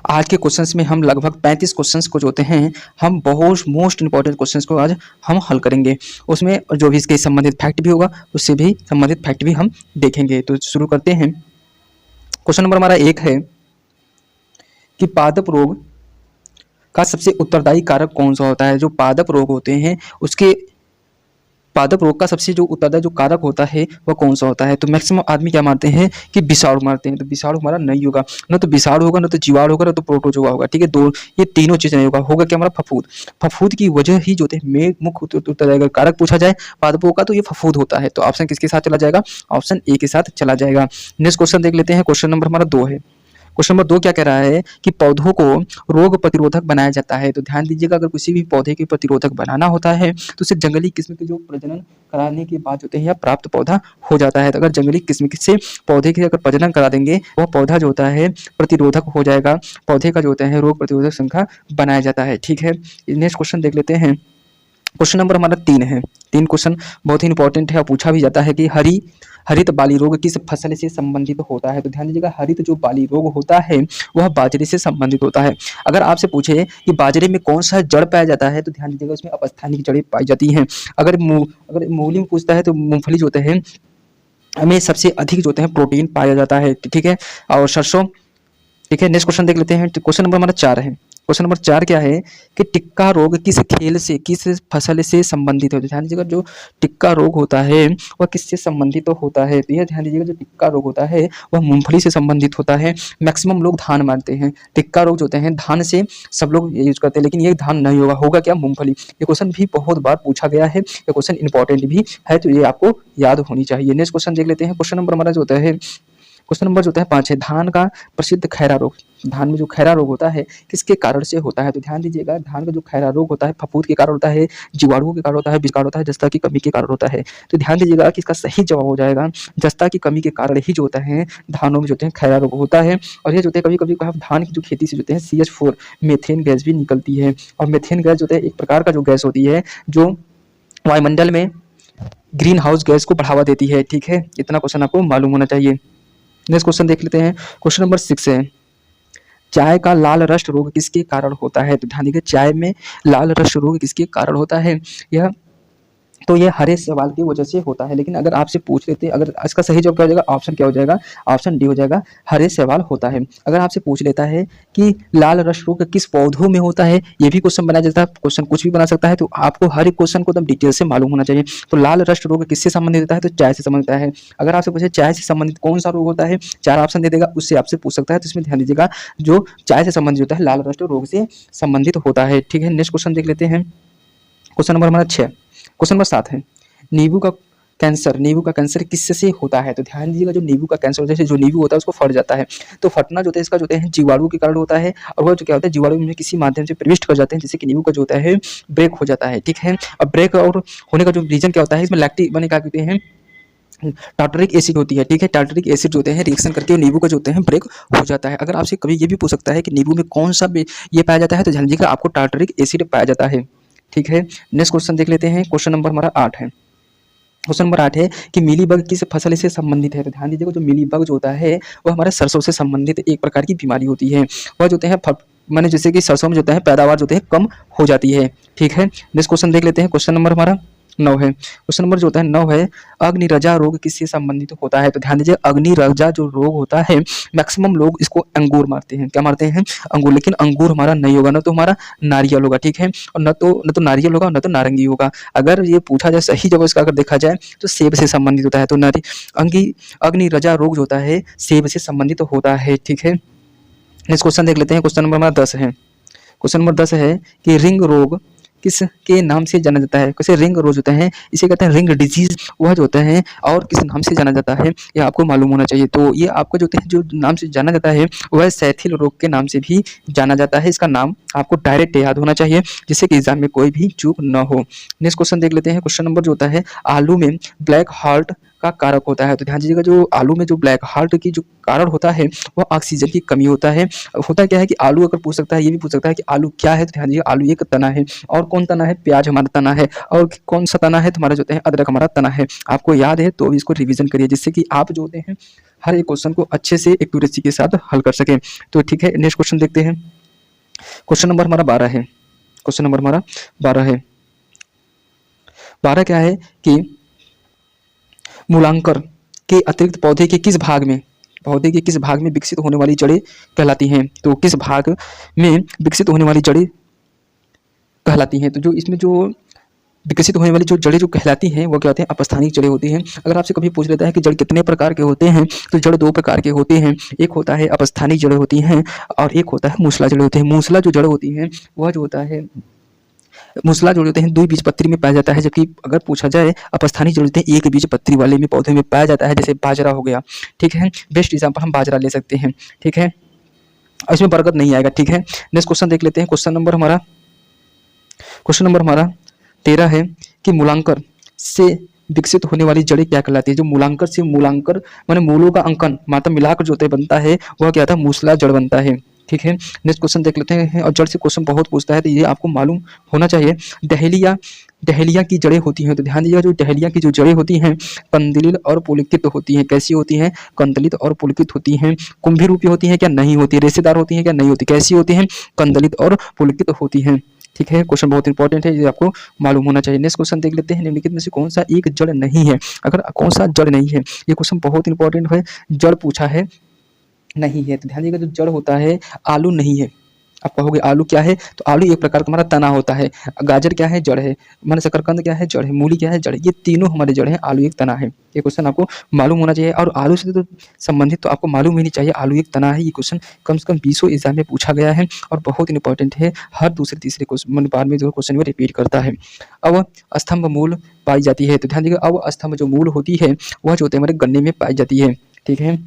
आज के क्वेश्चंस में हम लगभग 35 क्वेश्चंस को जो होते हैं हम बहुत मोस्ट इंपॉर्टेंट क्वेश्चंस को आज हम हल करेंगे। उसमें जो भी इसके संबंधित फैक्ट भी होगा उससे भी संबंधित फैक्ट भी हम देखेंगे। तो शुरू करते हैं। क्वेश्चन नंबर हमारा 1 है कि पादप रोग का सबसे उत्तरदायी कारक कौन सा होता है। जो पादप रोग होते हैं उसके पादप रोग का सबसे जो उत्तरदायी जो कारक होता है वह कौन सा होता है। तो मैक्सिमम आदमी क्या मारते हैं कि विषाणु मारते हैं। तो विषाणु हमारा नहीं होगा, न तो विषाणु होगा, न तो जीवाणु होगा, न तो प्रोटोजोआ होगा। ठीक है, दो ये तीनों चीजें नहीं होगा। होगा क्या हमारा फफूंद। फफूंद की वजह ही जो है में मुख्य उत्तरदायी कारक पूछा जाए पादपों का तो ये फफूंद होता है। तो ऑप्शन किसके साथ चला जाएगा, ऑप्शन ए के साथ चला जाएगा। नेक्स्ट क्वेश्चन देख लेते हैं। क्वेश्चन नंबर हमारा 2 है। क्वेश्चन नंबर 2 क्या कह रहा है कि पौधों को रोग प्रतिरोधक बनाया जाता है। तो ध्यान दीजिएगा, अगर किसी भी पौधे के प्रतिरोधक बनाना होता है तो उसे जंगली किस्म के जो प्रजनन कराने के बाद होते हैं या प्राप्त पौधा हो जाता है। तो अगर जंगली किस्म से पौधे के अगर प्रजनन करा देंगे वह पौधा जो होता है प्रतिरोधक हो जाएगा। पौधे का जो होता है रोग प्रतिरोधक श्रृंखला बनाया जाता है। ठीक है, नेक्स्ट क्वेश्चन देख लेते हैं। क्वेश्चन नंबर हमारा 3 है। 3 क्वेश्चन बहुत ही इंपॉर्टेंट है और पूछा भी जाता है कि हरित बाली रोग किस फसल से संबंधित होता है। तो ध्यान दीजिएगा, हरित जो बाली रोग होता है वह बाजरे से संबंधित होता है। अगर आपसे पूछे कि बाजरे में कौन सा जड़ पाया जाता है तो ध्यान दीजिएगा उसमें अपस्थानिक जड़ें पाई जाती हैं। अगर मूंगफली में पूछता है तो मूंगफली जो होते हैं हमें सबसे अधिक जो होते हैं प्रोटीन पाया जाता है। ठीक है, और सरसों। ठीक है, नेक्स्ट क्वेश्चन देख लेते हैं। क्वेश्चन नंबर हमारा 4 है। क्वेश्चन नंबर 4 क्या है कि टिक्का रोग किस खेल से किस फसल से संबंधित है। तो ध्यान दीजिएगा, जो टिक्का रोग होता है वह किससे संबंधित होता है। तो यह ध्यान दीजिएगा, जो टिक्का रोग होता है वह मूंगफली से संबंधित होता है। मैक्सिमम लोग धान मानते हैं। टिक्का रोग जो होते हैं धान से सब लोग यूज करते हैं, लेकिन ये धान नहीं होगा। होगा क्या, मूंगफली। ये क्वेश्चन भी बहुत बार पूछा गया है, ये क्वेश्चन इंपॉर्टेंट भी है, तो ये आपको याद होनी चाहिए। नेक्स्ट क्वेश्चन देख लेते हैं। क्वेश्चन नंबर हमारा जो होता है क्वेश्चन नंबर जो होता है 5 है। धान का प्रसिद्ध खैरा रोग। धान में जो खैरा रोग होता है किसके कारण से होता है। तो ध्यान दीजिएगा, धान का जो खैरा रोग होता है फफूंद के कारण होता है, जीवाणुओं के कारण होता है, विषाणु होता है, जस्ता की कमी के कारण होता है। तो ध्यान दीजिएगा कि इसका सही जवाब हो जाएगा जस्ता की कमी के कारण ही जो होता है धानों में जो होते हैं खैरा रोग होता है। और ये जो होते हैं कभी कभी धान की जो खेती से जो होते हैं CH4 मेथेन गैस भी निकलती है। और मेथेन गैस जो होता है एक प्रकार का जो गैस होती है जो वायुमंडल में ग्रीन हाउस गैस को बढ़ावा देती है। ठीक है, इतना क्वेश्चन आपको मालूम होना चाहिए। नेक्स्ट क्वेश्चन देख लेते हैं। क्वेश्चन नंबर 6 है। चाय का लाल रस्ट रोग किसके कारण होता है। तो ध्यान दीजिए, चाय में लाल रस्ट रोग किसके कारण होता है। यह तो ये हरे सवाल की वजह से होता है। लेकिन अगर आपसे पूछ लेते हैं, अगर इसका सही जवाब क्या हो जाएगा, ऑप्शन क्या हो जाएगा, ऑप्शन डी हो जाएगा, हरे सवाल होता है। अगर आपसे पूछ लेता है कि लाल रस्ट रोग किस पौधों में होता है, ये भी क्वेश्चन बनाया जाता है। क्वेश्चन कुछ भी बना सकता है, तो आपको हर एक क्वेश्चन को एकदम डिटेल से मालूम होना चाहिए। तो लाल रस्ट रोग किससे संबंधित होता है, तो चाय से संबंधित है। अगर आपसे पूछे चाय से संबंधित कौन सा रोग होता है, 4 ऑप्शन दे देगा, उससे आपसे पूछ सकता है। तो इसमें ध्यान दीजिएगा, जो चाय से संबंधित होता है लाल रस्ट रोग से संबंधित होता है। ठीक है, नेक्स्ट क्वेश्चन देख लेते हैं। क्वेश्चन नंबर हमारा 6। क्वेश्चन नंबर 7 है। नींबू का कैंसर किससे होता है। तो ध्यान दीजिएगा, जो नींबू का कैंसर जैसे जो नींबू होता है उसको फट जाता है, तो फटना जो होता है इसका जो होता है जीवाणु के कारण होता है। और वह जो क्या होता है जीवाणु में किसी माध्यम से प्रविष्ट कर जाते हैं, जिससे कि नींबू का जो होता है ब्रेक हो जाता है। ठीक है, अब ब्रेक और होने का जो रीजन क्या होता है, इसमें लैक्टिक बने क्या कहते हैं टार्टरिक एसिड होती है। ठीक है, टार्टरिक एसिड जो होते हैं रिएक्शन करके नींबू का जो होते हैं ब्रेक हो जाता है। अगर आपसे कभी ये भी पूछ सकता है कि नींबू में कौन सा ये पाया जाता है, तो ध्यान दीजिएगा आपको टार्टरिक एसिड पाया जाता है। ठीक है, नेक्स्ट क्वेश्चन देख लेते हैं। क्वेश्चन नंबर हमारा 8 है। क्वेश्चन नंबर 8 है कि मीलीबग किस फसल से संबंधित है। तो ध्यान दीजिएगा, जो मीलीबग जो होता है वह हमारे सरसों से संबंधित एक प्रकार की बीमारी होती है। वह जो होते हैं माने जैसे कि सरसों में जो होता है पैदावार जो होते हैं कम हो जाती है। ठीक है, नेक्स्ट क्वेश्चन देख लेते हैं। क्वेश्चन नंबर हमारा 9 है। क्वेश्चन नंबर जो होता है 9 है, अग्निरजा रोग किससे संबंधित होता है। तो ध्यान दीजिए, अग्निरजा जो रोग होता है मैक्सिमम लोग इसको अंगूर मारते हैं। क्या मारते हैं, अंगूर। लेकिन अंगूर हमारा नहीं होगा, ना तो हमारा नारियल होगा। ठीक है, और न तो नारियल होगा, न तो नारंगी होगा। अगर ये पूछा जाए सही जगह इसका अगर देखा जाए तो सेब से संबंधित होता है। तो अग्निरजा रोग जो होता है सेब से संबंधित होता है। ठीक है, नेक्स्ट क्वेश्चन देख लेते हैं। क्वेश्चन नंबर हमारा 10 है। क्वेश्चन नंबर 10 है कि रिंग रोग किस के नाम से जाना जाता है। कैसे रिंग रोग होता है, इसे कहते हैं रिंग डिजीज, वह जो होता है और किस नाम से जाना जाता है यह आपको मालूम होना चाहिए। तो ये आपको जो होता है जो नाम से जाना जाता है वह सैथिल रोग के नाम से भी जाना जाता है। इसका नाम आपको डायरेक्ट याद होना चाहिए, जिससे कि एग्जाम में कोई भी चूक न हो। नेक्स्ट क्वेश्चन देख लेते हैं। क्वेश्चन नंबर जो होता है आलू में ब्लैक हार्ट का कारक होता है। तो ध्यान दीजिएगा, जो आलू में जो ब्लैक हार्ट की जो कारण होता है वह ऑक्सीजन की कमी होता है। होता क्या है कि आलू अगर पूछ सकता है, ये भी पूछ सकता है कि आलू क्या है। तो ध्यान दीजिए, आलू एक तना है। और कौन तना है, प्याज हमारा तना है। और कौन सा तना है, तुम्हारा जो है अदरक हमारा तना है। आपको याद है तो इसको रिवीजन करिए, जिससे कि आप जो होते हैं हर एक क्वेश्चन को अच्छे से एक्यूरेसी के साथ हल कर सकें। तो ठीक है, नेक्स्ट क्वेश्चन देखते हैं। क्वेश्चन नंबर हमारा 12 है। क्वेश्चन नंबर हमारा 12 है। 12 क्या है कि मूलांकर के अतिरिक्त पौधे के किस भाग में विकसित होने वाली जड़ें कहलाती हैं? तो किस भाग में विकसित होने वाली जड़ें कहलाती हैं? तो जो इसमें जो विकसित होने वाली जो जड़ें जो कहलाती हैं वो क्या होते हैं? अपस्थानिक जड़ें होती हैं। अगर आपसे कभी पूछ लेता है कि जड़ कितने प्रकार के होते हैं, तो जड़ 2 प्रकार के होते हैं। एक होता है अपस्थानिक जड़ें होती हैं और एक होता है मूसला जड़ें होती हैं। मूसला जो जड़ होती हैं वह जो होता है, मूसला जो होते हैं द्विबीजपत्री में पाया जाता है, जबकि अगर पूछा जाए अपस्थानिक जो होते हैं एक बीजपत्री वाले में पौधे में पाया जाता है, जैसे बाजरा हो गया। ठीक है, बेस्ट एग्जाम्पल हम बाजरा ले सकते हैं। ठीक है, इसमें बरगद नहीं आएगा। ठीक है, नेक्स्ट क्वेश्चन देख लेते हैं। क्वेश्चन नंबर हमारा 13 है कि मूलांकर से विकसित होने वाली जड़ें क्या कहलाती है? जो मूलांकर माने मूलों का अंकन मात्रा मिलाकर जो बनता है वह क्या था? मूसला जड़ बनता है। ठीक है, नेक्स्ट क्वेश्चन देख लेते हैं। और जड़ से क्वेश्चन बहुत पूछता है तो ये आपको मालूम होना चाहिए। डहेलिया की जड़ें होती हैं, तो ध्यान दीजिएगा, जो डहेलिया की जो जड़ें होती हैं कंदलित और पुलकित होती हैं। कैसी होती हैं? कंदलित और पुलकित होती हैं। कुंभी रूपी होती हैं क्या? नहीं होती। रेशेदार होती हैं क्या? नहीं होती। कैसी होती हैं? कंदलित और पुलकित होती हैं। ठीक है, क्वेश्चन बहुत इंपॉर्टेंट है, ये आपको मालूम होना चाहिए। नेक्स्ट क्वेश्चन देख लेते हैं। निम्नलिखित में से कौन सा एक जड़ नहीं है? अगर कौन सा जड़ नहीं है, ये क्वेश्चन बहुत इंपॉर्टेंट है। जड़ पूछा है, नहीं है, तो ध्यान दीजिएगा, जो जड़ होता है आलू नहीं है। आप कहोगे आलू क्या है? तो आलू एक प्रकार का हमारा तना होता है। गाजर क्या है? जड़ है। माने शकरकंद क्या है? जड़ है। मूली क्या है? जड़ है। ये तीनों हमारे जड़ हैं, आलू एक तना है। ये क्वेश्चन आपको मालूम होना चाहिए। और आलू से तो संबंधित तो आपको मालूम ही नहीं चाहिए आलू एक तना है। ये क्वेश्चन कम से कम 20 एग्जाम में पूछा गया है और बहुत इंपॉर्टेंट है। हर दूसरे तीसरे क्वेश्चन बार में जो क्वेश्चन में रिपीट करता है। अब स्तंभ मूल पाई जाती है, तो ध्यान दीजिएगा, अब स्तंभ जो मूल होती है वह जो होते हैं हमारे गन्ने में पाई जाती है। ठीक है,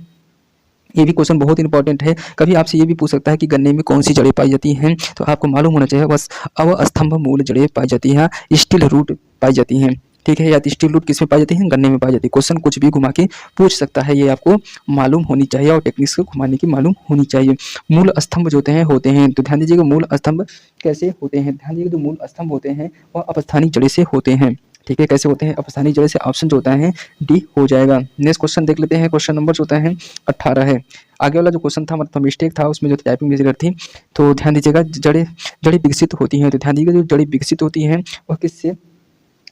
ये भी क्वेश्चन बहुत इंपॉर्टेंट है। कभी आपसे ये भी पूछ सकता है कि गन्ने में कौन सी जड़ें पाई जाती हैं, तो आपको मालूम होना चाहिए बस अवस्तंभ मूल जड़ें पाई जाती हैं, स्टील रूट पाई जाती हैं। ठीक है, या स्टील रूट किस में पाई जाती है? गन्ने में पाई जाती है। क्वेश्चन कुछ भी घुमा के पूछ सकता है, ये आपको मालूम होनी चाहिए और टेक्निक्स को घुमाने की मालूम होनी चाहिए। मूल स्तंभ जो होते हैं, तो ध्यान दीजिएगा मूल स्तंभ कैसे होते हैं? ध्यान दीजिएगा, जो मूल स्तंभ होते हैं वह अपस्थानिक जड़ें से होते हैं। ठीक है, कैसे होते हैं? अपस्थानिक जड़ें से। ऑप्शन जो होता है डी हो जाएगा। नेक्स्ट क्वेश्चन देख लेते हैं। क्वेश्चन नंबर जो होता है 18 है। आगे वाला जो क्वेश्चन था मतलब मिस्टेक था, उसमें जो टाइपिंग मिस्टेक थी, तो ध्यान दीजिएगा, जड़ें विकसित होती हैं, तो ध्यान दीजिएगा, जो जड़ें विकसित होती हैं वह किससे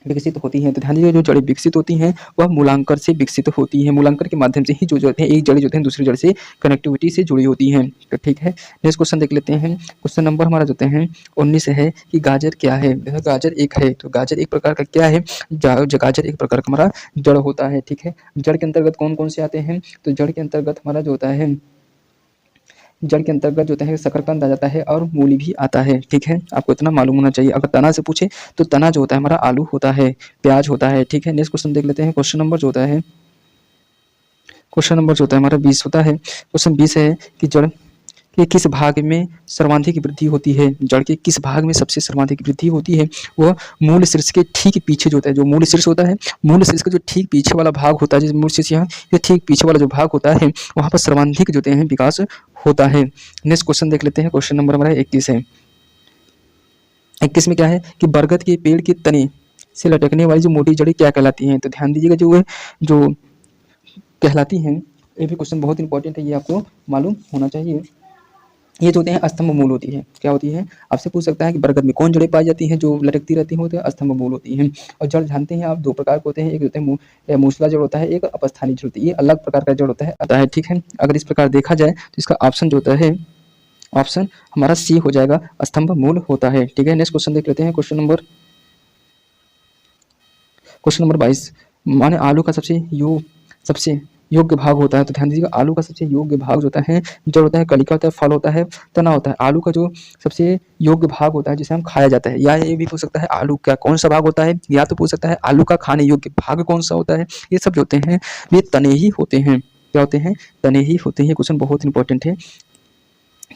विकसित होती हैं? तो ध्यान दीजिए, जो जड़ें विकसित होती हैं वह मूलांकर से विकसित होती हैं। मूलांकर के माध्यम से ही जो होते हैं एक जड़ें जो होते हैं दूसरी जड़ से कनेक्टिविटी से जुड़ी होती हैं। तो ठीक है, नेक्स्ट क्वेश्चन देख लेते हैं। क्वेश्चन नंबर हमारा जो है 19 है कि गाजर क्या है? गाजर एक है, तो गाजर एक प्रकार का क्या है? गाजर एक प्रकार का हमारा जड़ होता है। ठीक है, जड़ के अंतर्गत कौन कौन से आते हैं? तो जड़ के अंतर्गत हमारा जो होता है, जड़ के अंतर्गत जो है शकरकंद आ जाता है और मूली भी आता है। ठीक है, आपको इतना मालूम होना चाहिए। अगर तना से पूछे तो तना जो होता है हमारा आलू होता है, प्याज होता है। ठीक है, नेक्स्ट क्वेश्चन देख लेते हैं। क्वेश्चन नंबर जो होता है हमारा 20 होता है। क्वेश्चन 20 है कि जड़ के किस भाग में सर्वाधिक वृद्धि होती है? जड़ के किस भाग में सबसे सर्वाधिक वृद्धि होती है? वह मूल शीर्ष के ठीक पीछे जो होता है, जो मूल शीर्ष होता है, मूल शीर्ष का जो ठीक पीछे वाला भाग होता है, जिस मूल शीर्ष यहाँ ये ठीक पीछे वाला जो भाग होता है वहाँ पर सर्वाधिक जो है विकास होता है। नेक्स्ट क्वेश्चन देख लेते हैं। क्वेश्चन नंबर हमारा 21 है। 21 में क्या है कि बरगद के पेड़ के तने से लटकने वाली जो मोटी जड़ें क्या कहलाती हैं? तो ध्यान दीजिएगा, जो कहलाती हैं, ये भी क्वेश्चन बहुत इंपॉर्टेंट है, ये आपको मालूम होना चाहिए। ये जो होते हैं स्तंभ मूल होती है। क्या होती है? आपसे पूछ सकता है कि बरगद में कौन जड़ें पाई जाती हैं जो लटकती रहती हैं? होते हैं स्तंभ मूल होती हैं। और जड़ जानते हैं आप 2 प्रकार के होते हैं, एक होते हैं मूसला जड़ होता है, एक अपस्थानिक जड़ होती है। ये अलग प्रकार का जड़ होता है। ठीक है, अगर इस प्रकार देखा जाए तो इसका ऑप्शन जो होता है, ऑप्शन हमारा सी हो जाएगा, स्तंभ मूल होता है। ठीक है, नेक्स्ट क्वेश्चन देख लेते हैं। क्वेश्चन नंबर 22, माने आलू का सबसे योग्य भाग होता है। तो ध्यान दीजिएगा, आलू का सबसे योग्य भाग जो होता है जड़ होता है, कलिका होता है, फल होता है, तना होता है। आलू का जो सबसे योग्य भाग होता है जिसे हम खाया जाता है, या ये भी पूछ सकता है आलू का कौन सा भाग होता है, या तो पूछ सकता है आलू का खाने योग्य भाग कौन सा होता है। ये सब जो होते हैं ये तने ही होते हैं। क्या होते हैं? तने ही होते हैं। क्वेश्चन बहुत इंपॉर्टेंट है।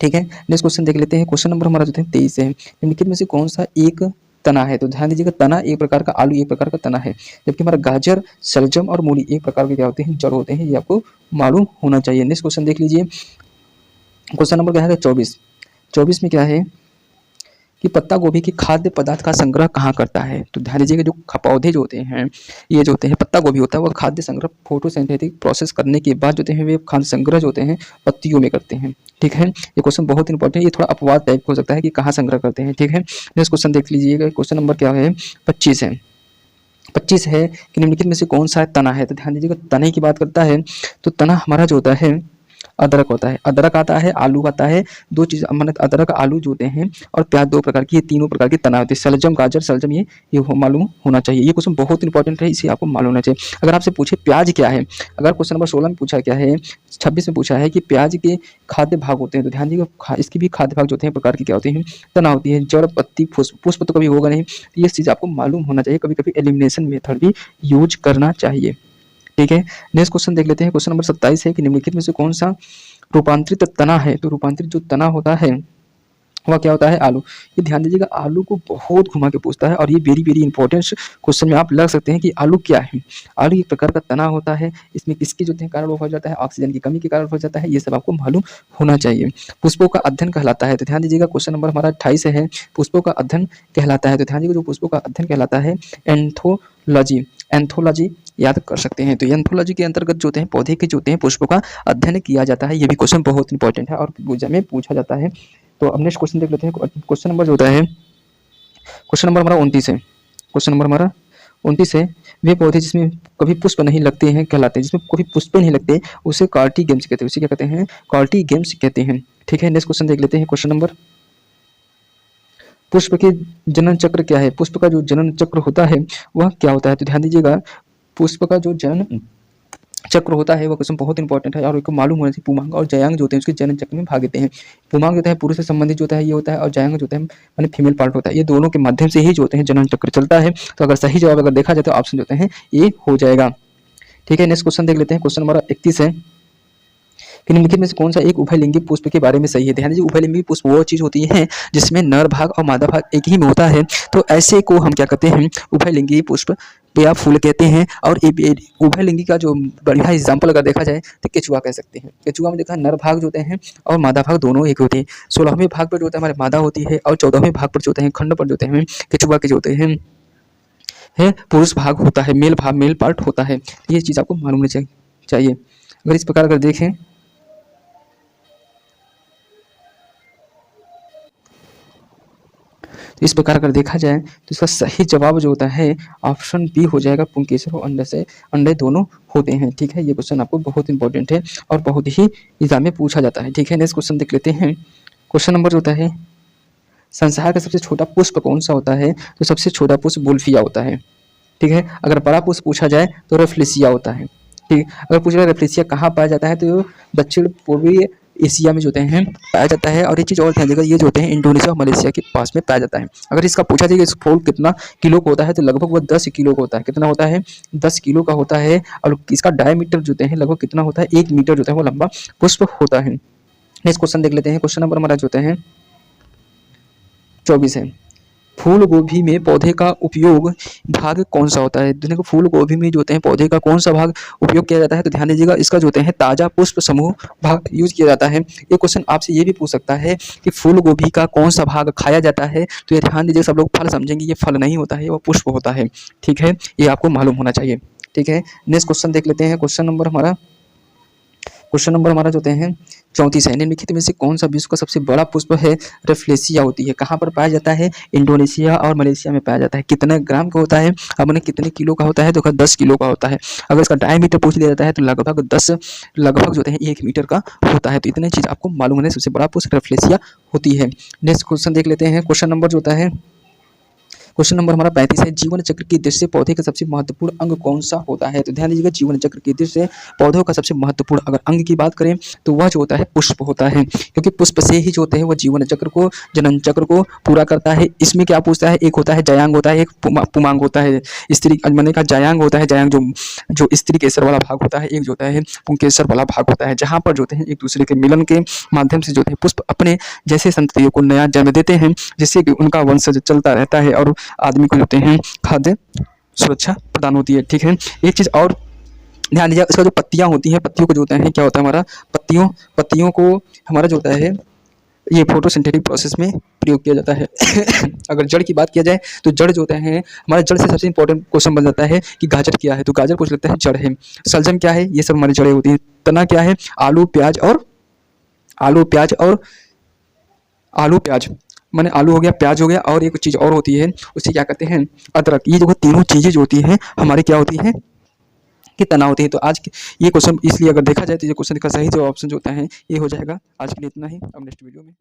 ठीक है, नेक्स्ट क्वेश्चन देख लेते हैं। क्वेश्चन नंबर हमारा जो है 23 है। निम्नलिखित में से कौन सा एक तना है? तो ध्यान दीजिएगा, तना एक प्रकार का, आलू एक प्रकार का तना है, जबकि हमारा गाजर, शलजम और मूली एक प्रकार के क्या होते हैं? जड़ होते हैं। ये आपको मालूम होना चाहिए। नेक्स्ट क्वेश्चन देख लीजिए। क्वेश्चन नंबर क्या है? 24 में क्या है कि पत्ता गोभी की खाद्य पदार्थ का संग्रह कहाँ करता है। तो ध्यान दीजिएगा, जो पौधे जो होते हैं, ये जो होते हैं पत्ता गोभी होता है, वो खाद्य संग्रह फोटोसिंथेटिक प्रोसेस करने के बाद जो होते हैं वे खाद्य संग्रह जो होते हैं पत्तियों में करते हैं। ठीक है, ये क्वेश्चन बहुत इंपॉर्टेंट है, ये थोड़ा अपवाद टाइप हो सकता है कि कहाँ संग्रह करते हैं। ठीक है, नेक्स्ट क्वेश्चन देख लीजिएगा, क्वेश्चन नंबर क्या है, 25 है। 25 है कि निम्नलिखित में से कौन सा तना है। तो ध्यान दीजिएगा, तने की बात करता है तो तना हमारा जो होता है अदरक होता है। अदरक आता है, आलू आता है, दो चीज़ मतलब अदरक आलू जो होते हैं और प्याज, दो प्रकार की, ये तीनों प्रकार की तना होती है। सलजम गाजर सलजम, ये मालूम होना चाहिए। ये क्वेश्चन बहुत इंपॉर्टेंट है, इसे आपको मालूम होना चाहिए। अगर आपसे पूछे प्याज क्या है, अगर क्वेश्चन नंबर 16 में पूछा क्या है, 26 में पूछा है कि प्याज के खाद्य भाग होते हैं, तो ध्यान दीजिएगा इसकी भी खाद्य भाग जो होते हैं प्रकार की क्या होती हैं, तना होती है। जड़ पत्ती पुष्प तो कभी होगा नहीं, तो ये चीज़ आपको मालूम होना चाहिए। कभी कभी एलिमिनेशन मेथड भी यूज करना चाहिए। ठीक है, नेक्स्ट क्वेश्चन देख लेते हैं, क्वेश्चन नंबर 27 है कि निम्नलिखित में से कौन सा रूपांतरित तना है। तो रूपांतरित जो तना होता है वह क्या होता है, आलू। ये ध्यान दीजिएगा, आलू को बहुत घुमा के पूछता है और ये वेरी वेरी इंपॉर्टेंट क्वेश्चन में आप लग सकते हैं कि आलू क्या है। आलू एक प्रकार का तना होता है, इसमें किसके जो है कारण हो जाता है, ऑक्सीजन की कमी के कारण हो जाता है। ये सब आपको मालूम होना चाहिए। पुष्पों का अध्ययन कहलाता है। तो ध्यान दीजिएगा, क्वेश्चन नंबर हमारा 28 है, पुष्पों का अध्ययन कहलाता है। तो ध्यान दीजिएगा, जो पुष्पों का अध्ययन कहलाता है एंथोलॉजी। एंथोलॉजी याद कर सकते हैं। तो एंथोलॉजी के अंतर्गत जो होते हैं पौधे के जो होते हैं पुष्पों का अध्ययन किया जाता है। ये भी क्वेश्चन बहुत इंपॉर्टेंट है और एग्जाम में पूछा जाता है। तो अब नेक्स्ट क्वेश्चन देख लेते हैं, क्वेश्चन नंबर जो होता है, क्वेश्चन नंबर हमारा 29 है। क्वेश्चन नंबर हमारा 29 है, वे पौधे जिसमें कभी पुष्प नहीं लगते हैं कहलाते हैं। जिसमें कभी पुष्प नहीं लगते उसे कार्टी गेम्स कहते हैं। उसे क्या कहते हैं, कार्टी गेम्स कहते हैं। ठीक है, नेक्स्ट क्वेश्चन देख लेते हैं, क्वेश्चन नंबर, पुष्प के जनन चक्र क्या है। पुष्प का जो जनन चक्र होता है वह क्या होता है। तो ध्यान दीजिएगा, पुष्प का जो जनन चक्र होता है वो क्वेश्चन बहुत इंपॉर्टेंट है और इसको मालूम होना चाहिए। पुमांग और जयांग जो होते हैं उसके जनन चक्र में भाग देते हैं। पुमांग होता है पुरुष से संबंधित जो होता है ये होता है, और जयांग जो होता है माने फीमेल पार्ट होता है। ये दोनों के माध्यम से ही जो होते हैं जनन चक्र चलता है। तो अगर सही जवाब अगर देखा जाए तो ऑप्शन जो होते हैं ये हो जाएगा। ठीक है, नेक्स्ट क्वेश्चन देख लेते हैं, क्वेश्चन नंबर 31 है कि निम्नलिखित में से कौन सा एक उभयलिंगी पुष्प के बारे में सही है। ध्यान दीजिए, उभयलिंगी पुष्प वो चीज होती है जिसमें नर भाग और मादा भाग एक ही में होता है। तो ऐसे को हम क्या कहते हैं, उभयलिंगी पुष्प या फूल कहते हैं। और उभयलिंगी का जो बढ़िया एग्जाम्पल अगर देखा जाए तो केचुआ कह सकते हैं। केचुआ में देखा नर भाग जो होते हैं और मादा भाग दोनों एक होते हैं। 16वें भाग पर जो होता है हमारे मादा होती है और 14वें भाग पर जो होते हैं खंड पर जो होते हैं केचुआ के जो होते हैं पुरुष भाग होता है, मेल पार्ट होता है। ये चीज़ आपको मालूम होनी चाहिए। अगर इस प्रकार अगर देखें तो इस प्रकार अगर देखा जाए तो इसका सही जवाब जो होता है ऑप्शन बी हो जाएगा। पुंकेसर और अंडे से अंडे दोनों होते हैं। ठीक है, ये क्वेश्चन आपको बहुत इंपॉर्टेंट है और बहुत ही एग्जाम में पूछा जाता है। ठीक है, नेक्स्ट क्वेश्चन देख लेते हैं, क्वेश्चन नंबर जो होता है, संसार का सबसे छोटा पुष्प कौन सा होता है। तो सबसे छोटा पुष्प बुल्फिया होता है। ठीक है, अगर बड़ा पुष्प पूछा जाए तो रेफ्लेसिया होता है। ठीक, अगर पूछा जाए रेफ्लेसिया कहाँ पाया जाता है तो दक्षिण पूर्वी एशिया में जो होते हैं पाया जाता है। और एक चीज़ और ध्यान देगा, ये जो होते हैं इंडोनेशिया और मलेशिया के पास में पाया जाता है। अगर इसका पूछा जाए इस फूल कितना किलो का होता है तो लगभग वो 10 किलो का होता है। कितना होता है, 10 किलो का होता है। और इसका डायमीटर जो होते हैं लगभग कितना होता है, 1 मीटर जो होता है वो लंबा पुष्प होता है। नेक्स्ट क्वेश्चन देख लेते हैं, क्वेश्चन नंबर हमारा जो होते हैं 24 है, फूल गोभी में पौधे का उपयोग भाग कौन सा होता है। देखो फूल गोभी में जो होते हैं पौधे का कौन सा भाग उपयोग किया जाता है। तो ध्यान दीजिएगा, इसका जो होते हैं ताजा पुष्प समूह भाग यूज किया जाता है। ये क्वेश्चन आपसे ये भी पूछ सकता है कि फूल गोभी का कौन सा भाग खाया जाता है। तो ये ध्यान दीजिए, सब लोग फल समझेंगे, ये फल नहीं होता है, वो पुष्प होता है। ठीक है, ये आपको मालूम होना चाहिए। ठीक है, नेक्स्ट क्वेश्चन देख लेते हैं, क्वेश्चन नंबर हमारा जो होते हैं 34 है, निम्नलिखित में से कौन सा विश्व का सबसे बड़ा पुष्प है। रेफ्लेसिया होती है। कहाँ पर पाया जाता है, इंडोनेशिया और मलेशिया में पाया जाता है। कितने ग्राम का होता है, अब उन्हें कितने किलो का होता है, तो 10 किलो का होता है। अगर इसका डायमीटर पूछ लिया जाता है तो लगभग जो होते हैं 1 मीटर का होता है। तो इतने चीज़ आपको मालूम है, सबसे बड़ा पुष्प रेफ्लेसिया होती है। नेक्स्ट क्वेश्चन देख लेते हैं, क्वेश्चन नंबर जो होता है, क्वेश्चन नंबर हमारा 35 है, जीवन चक्र की दृष्टि से पौधे का सबसे महत्वपूर्ण अंग कौन सा होता है। तो ध्यान दीजिएगा, जीवन चक्र की दृष्टि से पौधों का सबसे महत्वपूर्ण अगर अंग की बात करें तो वह जो होता है पुष्प होता है। क्योंकि पुष्प से ही जो होते हैं वह जीवन चक्र को, जनन चक्र को पूरा करता है। इसमें क्या पूछता है, एक होता है जयांग होता है, एक पुमांग होता है। स्त्री मैंने कहा जयांग होता है, जयांग जो स्त्री केसर वाला भाग होता है, एक जो होता है पुंकेसर वाला भाग होता है, जहाँ पर जो होते हैं एक दूसरे के मिलन के माध्यम से जो है पुष्प अपने जैसे संततियों को नया जन्म देते हैं, जिससे कि उनका वंशज चलता रहता है और आदमी को होते हैं खाद्य सुरक्षा प्रदान होती है। ठीक है, एक चीज और ध्यान दीजिए, इसका जो पत्तियां होती हैं, पत्तियों को जो होता है क्या होता है हमारा, पत्तियों को हमारा जो होता है ये फोटोसिंथेटिक प्रोसेस में प्रयोग किया जाता है। अगर जड़ की बात किया जाए तो जड़ जो होता है हमारे जड़ से सबसे इंपॉर्टेंट क्वेश्चन बन जाता है कि गाजर क्या है, तो गाजर कुछ लगता है जड़ है। सलजम क्या है, ये सब हमारी जड़ें होती हैं। तना क्या है, आलू प्याज और आलू प्याज और आलू प्याज माने आलू हो गया, प्याज हो गया, और एक चीज़ और होती है उसे क्या कहते हैं, अदरक। ये जो तीनों चीज़ें जो होती हैं हमारी क्या होती हैं कि तना होती है। तो आज ये क्वेश्चन इसलिए अगर देखा जाए तो ये क्वेश्चन का सही जो ऑप्शन जो होता है ये हो जाएगा। आज के लिए इतना ही, अब नेक्स्ट वीडियो में